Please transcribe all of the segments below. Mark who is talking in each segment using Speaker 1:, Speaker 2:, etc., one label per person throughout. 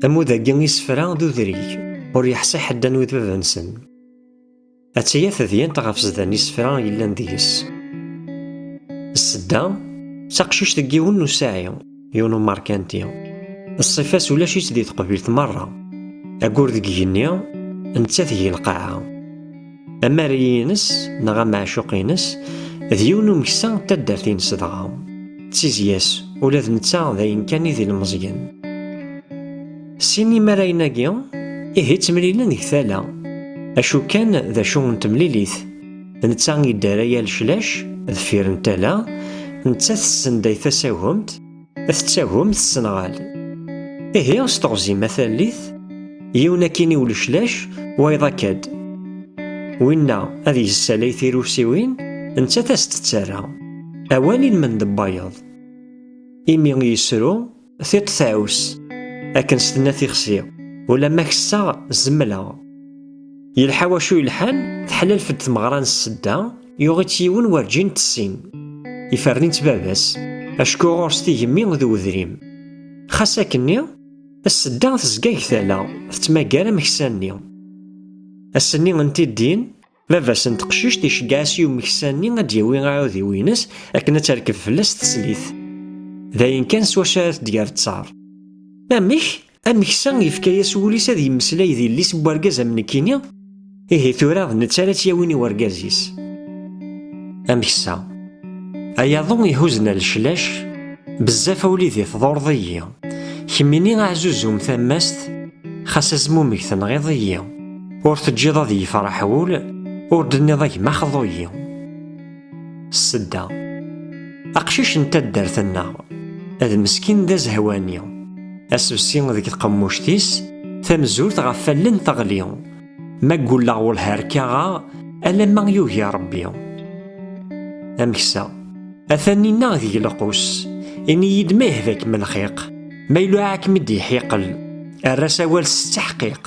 Speaker 1: amudagi isefra d udrig ur yeḥṣi ḥedd anwi d baba-nsen. Attiya tadyant ɣef zdan isefra yellan deg-s. Ssedda taqcict deg yiwen n usaɛi, yiwen n umerkanti. Ṣṣifa-s ulac-itt di teqbilt merra. Ayyur deg yigenni nettat gi lqaɛa. Amarri-ines neɣ ameɛcuq-ines d yiwen umeksa n taddart-ines dɣa. Tizya-s ula d netta d ayen kan i d ilmeẓyen. Sin imarrayen-agi ihi ttemlilen deg tala. Acu kan d acu n temlilit. Netta yeddarra-ya leclac deffir n tala, nettat tessenday tasagmt, tettagem tessenɣal. Ihi s teɣzim a tallit, yiwen akkin i uleclac, wayeḍ akkad. Winna ad yessalay tirusiwin, nettat ad s-tettarra. Awal ilmend n wayeḍ. Imi yesru, tiṭ tɛuss. Akken stenna tixsi, ulamma kessaɣ zemmleɣ. Yelḥa wacu yelḥan, teḥlal fed tmeɣra n ssedda, yuɣ-itt yiwen werǧin tessin. Iferrin-tt baba-s, acku ɣur-s tigemmi d udrim. Xas akkenni, ssedda tezga deg tala, tettmagar ameksa-nni. Ass-nni n tiddin, baba-s n teqcict iceggeɛ-as i umeksa-nni ad d-yawi aɛudiw-ines akken ad terkeb fell-as teslit. D ayen kan s wacu ara tedgar ttar. Amek, ameksa yefka-yas wul-is ad yemmeslay d yelli-s n wergaz am nekkini? Ihi tura d netta ara tt-yawin i wergaz-is. Ameksa ayaḍu ihuzna leclac, bezzaf awlidi tḍurḍ-iyi. Kemmini aɛzuzum tammast, xas azmumeg tenɣiḍ-iyi. Ur teǧǧiḍ ad yefreḥ wul, ur d-tenniḍ agma xḍu-yi. Ssedda aqcic n taddart-nneɣ, ad meskin d azehwani. Asebsi deg tqemmuct-is, tamzult ɣef wallen teɣli. Ma ggullaɣ ulherkaɣa, alamma yugi Rebbi. Ameksa atan-inna deg lqus, ini-yi-d ma yehdak melxiq. Ma iluɛa-kem i d-iḥiqel, err-as awal s taḥqiq.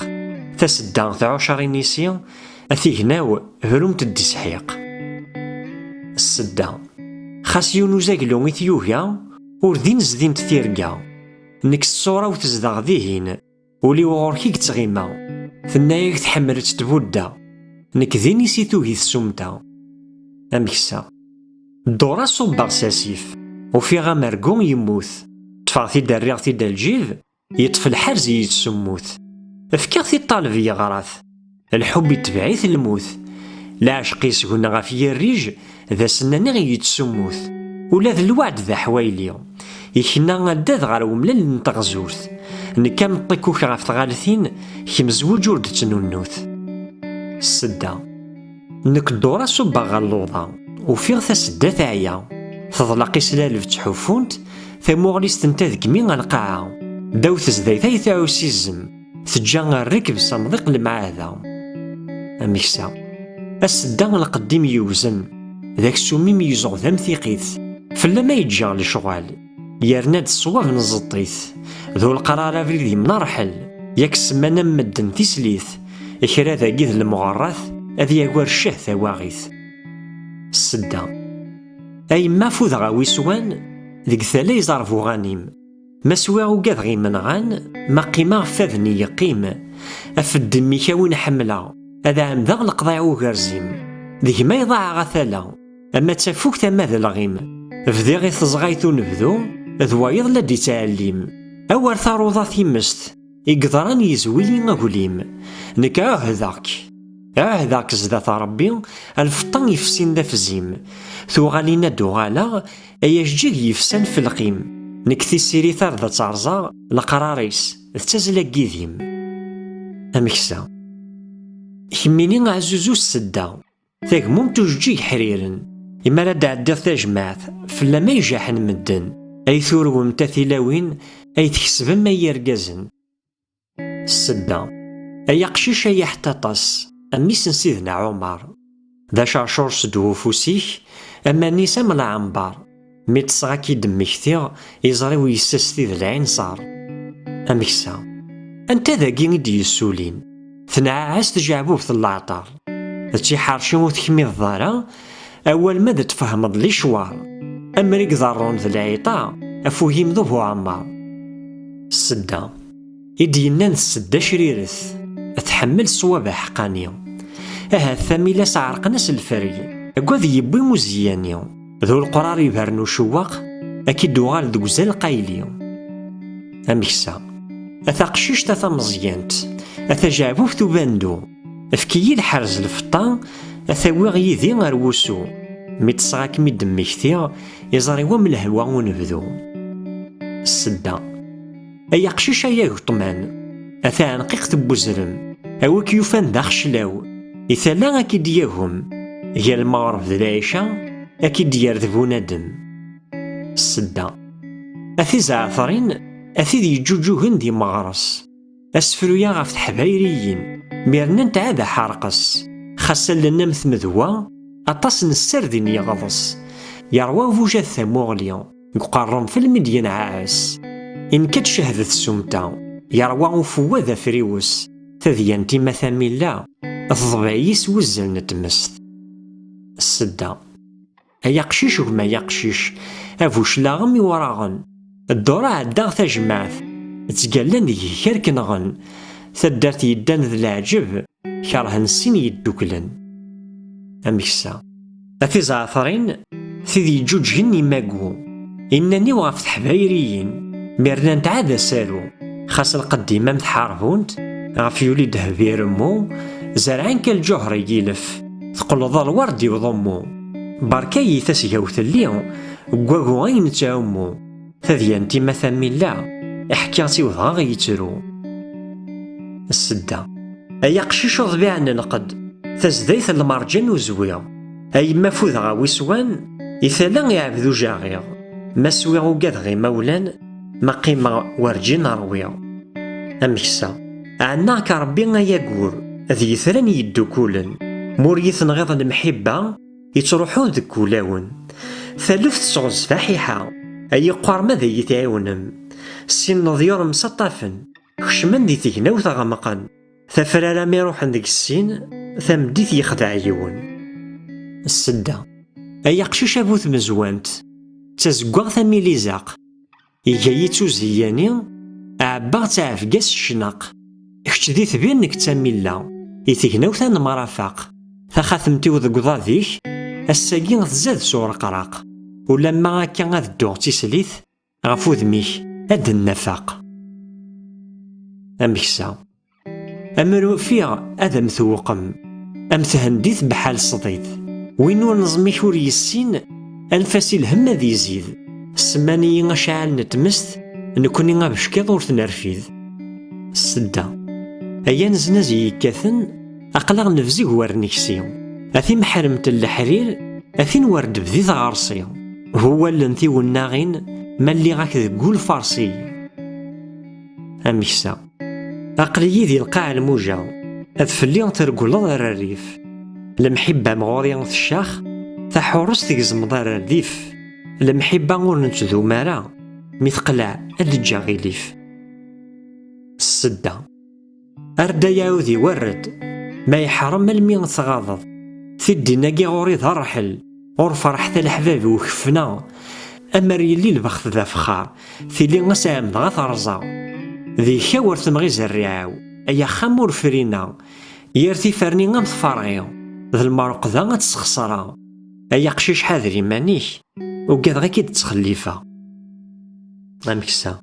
Speaker 1: Tasedda tɛucar inisi, a tignaw brumt-d isḥiq. Ssedda xas yiwen uzaglu i t-yuga, ur din zdint tirga. Nekk ṣṣura-w tezdeɣ dihin, ul-iw ɣur-k i yettɣima. Tenna-yak tḥemmel-tt tbudda, nekk din i tugi tsumta. Ameksa ddura ṣubbeɣ s asif, ufiɣ amergu yemmut. Ṭṭfeɣ-t-id rriɣ-t-id aljib, yeṭṭef lḥerz yettsemmut. Efkiɣ-t-id ṭaleb yeɣrat, lḥub itbeɛ-it lmut. Lɛecq yesgun ɣef yirrij, d asennan i yettsemmut. Ula d lweɛd d aḥwayli, ikna addad ɣer umlal n teɣzurt. Nekk ameṭṭikuk ɣef tɣaltin, kemm zwuǧ ur d-ttnunnut. Ssedda nekk ddura ṣubbeɣ ɣer luḍa, ufiɣ tasedda teɛya. Teḍleq islaleb ttḥuffunt, tamuɣlist n tadegmi alqaɛa. Ddaw tezdayt ay tɛuss izem, teǧǧa rrekb s amḍiq lemɛada. Ameksa asedda lqeddim yewzen, d aksum-im yezɣu d amtiqit. Fell-am ay ǧǧiɣ lecɣwal, yerna-d ṣwab n ẓeṭṭit. Dhu lqrar abrid yemnerḥel, yak ssmana m medden tislit. Kra dagi d lemɣaṛat, ad yagwar ccah tawaɣit. Ssedda ayemma fudeɣ awiswan, deg tala iẓerb uɣanim. Ma swiɣ ugadeɣ imenɣan, ma qqimeɣ fadni yeqqim. Afed mmi-k a win ḥemmleɣ, ad ɛemdeɣ leqḍiɛ ugerzim. Deg ma iḍaɛeɣ a tala, ama d tafukt ama d lɣim. Bdiɣ i teẓɣayt unebdu, d wayeḍ la d-ittɛellim. Awer taruḍa timest, i yeḍran yezwi-yi aglim. Nekk ɛuhdeɣ-k zdat Rebbi, alfeṭṭa yefsin d afzim. Tuɣalin ad uɣaleɣ, ay ajeǧǧig yefsan f lqim. Nekk tisirit ar d terẓaɣ, leqrar-is d tazzla n yidim. Ameksa kemmini aɛzuzu ssedda, tagmumt ujeǧǧig ḥriren. Imar ad d-ɛeddiḍ tajmaɛt, fell-am ay jaḥen medden. Ay turwemt a tilawin, ay tkesbem ay irgazen. Ssedda ay aqcic ay aḥtaṭas, mmi-s n Sidna Ɛumeṛ. D acercur sed ufus-ik, aman-is am lɛember. Mi ṭṭseɣ ad k-id-mmektiɣ, iẓri-w yessasti d lɛinṣer. Ameksa anta dagi i d-yessulin, tenɛaɛas tjeɛbubt n leɛṭer. D tiḥerci ur tekmiḍ ara, awal ma d-tfehmeḍ licwaṛ. Amrig ḍerrun d lɛiṭa, afugim d ubuɛemmar. Ssedda إدينا نسد شريرث أتحمل صواب حقاني. ثاميلا سعرقناس الفري أقوذ يبوي مزياني ذو القرار يبهرنو شواق أكيد دوغال دوزال قايلي. أمكسا أثاقشيش تاثا مزيانت أثاجعبو فتو باندو أفكيي الحرز الفطان أثاويغ يذي غروسو ميتصغاك ميد ميكثير يزاري وام الهوا ونبذو. السدة أي قشيش أيا يطمان أثا نقيق تبوزرم أوك يوفان داخشلاو إثالا أكيد ياهم هي المغرب ذا العيشة أكيد يردفو ندم. السدة أثي زعثرين أثي دي جوجوهن دي مغرس أسفلو يا غف حبايريين ميرنا نتعاد حارقس خاصة لنا مثمذوا أطاس نسردين يغضس يروى فوجات ثموغليا يقارن في المدين عاس إن كد شهدت السمتا يروى فوذا فريوس تذيانتي مثاميلا الضبعيس وزل نتمست. السدة أيقشيش وما يقشيش أفوش لاغم يوراغن الدورة عدا تجمعث تقالن دي كركنغن ثدرت يدان ذا العجب كرهن سين يدوكلن. أمكسا أثي زعثرين ثذي جوجهني ماقو إنني وغفت حبايريين ميرنا نتعادى سالو خاص القديمة متحاربونت غف يولي دهبي رمو زرعان كالجوهر يجيلف تقلظ الورد يوضمو بركاي تسيوث الليو وقواقو غين تعمو ثذيانتي مثاميلا احكياتي وضغا يترو. السدة أي قشيش ضبيعنا نقد تزديث المرجان وزويا أي مفوذ غاويسوان إثالا يعبدو جاغير ما سويغ وقاد غي مولان ما قيمة ورجين رويا. أمكسا عنا كربي غياقور ذي ثران يدوكولن موريث نغيض المحبة يتروحون ذكولاون ثالث صغز فاحيحة أي قرمة ذي يتعاونم سين نضيور مسطافن خشمن دي تيغنا وثغمقن ثفرارا ميروحن ديك السين ثمديث يخدع يون. السدة أي قشيش أبوث مزوانت تزقوغ ثميلي زاق إيجايي توزياني أعباغ تعفقاس الشناق إكش دي ثبينك تاميلا يتيغنا وثان مرافاق ثخاثمتي وذقضا ذيك الساقين تزاد سور قراق ولما كان غاد الدوغ تيسليث غفو ذميك هاد النفاق. أمكسا أمرو فيها أدم ثوقم أم تهنديث بحال صديد وينو نظميك ور يسين أنفاسي الهم ذي يزيد السماني غشعل نتمست نكوني غابشكيض ور تنرفيد. السدة أيا نزنازي يكاثن أقلغ نفزي ور نكسي أثي محرمة الحرير أثين ورد بذي غارسي هو اللنثي والناغين مالي غاك ذقول فارسي. أمكسا أقلي ذي القاع الموجة أذفلي ترقل ضر الريف المحبة مغوريا في الشاخ تحورس تيزم ضر الريف المحبة غور نتذو مارا مثقلع أدجا غيليف. السدة أردا يعوذي ورد ما يحرم المين تغاضض في الديناقي غوري ذا رحل غور فرحت الحباب وكفنا أمر يلي البخت ذا فخار في اللي غسام ذا ثرزا ذي كاور تمغي زريعاو أيا خامور فرينا يرثي فرني غام تفارغيو ذا المروق ذا غتسخسرا أيا قشيش حاذري مانيش وقاد غي كي تتخليفا. أمكسا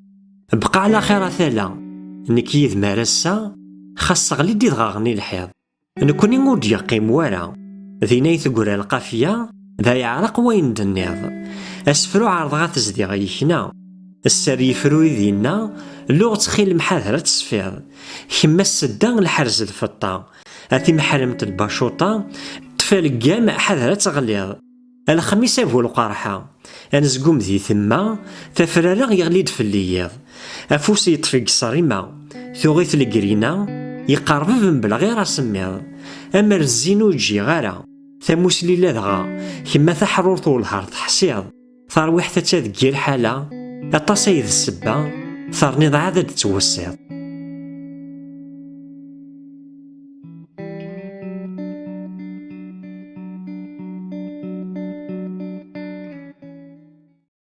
Speaker 1: بقى على خير ثالا نكيذ مارسا خاص غلي دي غاغني الحيض نكوني غود يقيم ورا ذينا يثقر القافية ذا يعرق وين دنيض أسفرو عرض غاتزدي غيكنا السر يفرو يدينا لغة تخيل محاذرة تسفيض كما السدان الحرز الفطا أثي محرمة الباشوطة تفال قام حذرة تغليض الخميس أبو القرحة أنزقوم ذي ثما تفرارغ يغليد في الليض أفوس يطفق صريمة ثغيث القرينة يقرب من بلغير سميض أما الزينو يجي غارة ثموس ليلة دغا كما تحرور طول الهارد حسيض ثار وحدة تذكي الحالة أطاسيد السبا ثار نضع عدد توسيض.